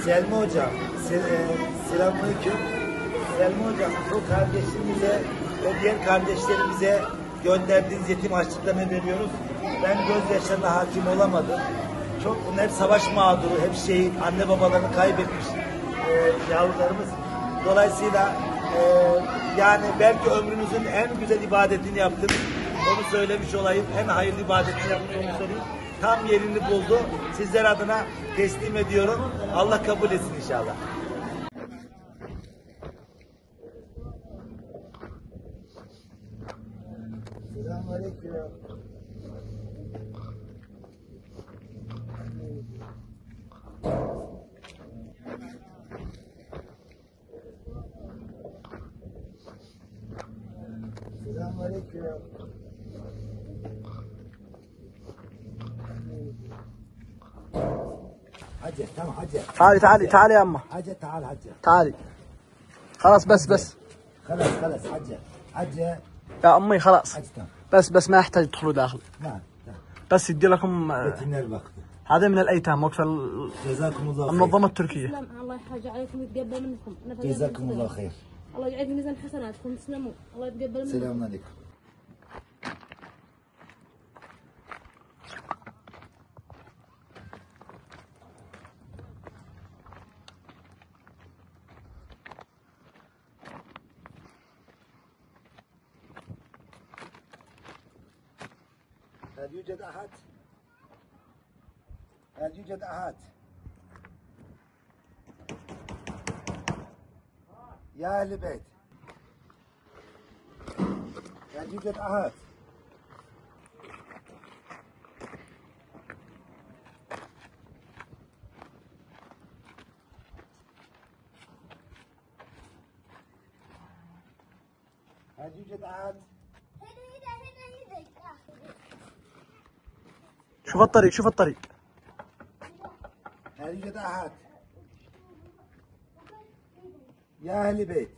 Selma Hocam, selamünaleyküm. Selma Hocam, bu kardeşimize ve diğer kardeşlerimize gönderdiğiniz yetim harçlıklarını veriyoruz. Ben gözyaşlarına hakim olamadım. Çok bunlar savaş mağduru, hep şehit, anne babalarını kaybetmiş yavrularımız. Dolayısıyla yani belki ömrünüzün en güzel ibadetini yaptınız. Onu söylemiş olayım. En hayırlı ibadetini yaptınız, onu söyleyeyim. Tam yerini buldu. Sizler adına teslim ediyorum. Allah kabul etsin inşallah. Selamünaleyküm. Selamünaleyküm. حجة تمام حجة تعالي يا أمه. حجة تعال حجة تعالي خلاص بس خلاص حجة يا أمي خلاص حجة تمام بس ما يحتاج تدخلوا داخل. نعم بس يدي لكم من الوقت. هذا من الأيتام وقف جزاكم الله خير. المنظمة التركية. الله يحاج عليكم ويتقبل منكم. جزاكم الله خير. الله يجعل في ميزان حسناتكم تسلموا. الله يتقبل منكم. السلام عليكم. هل يوجد أحد؟ يا أهل البيت هل يوجد أحد؟ شوف الطريق. هل يوجد أحد؟ يا أهل البيت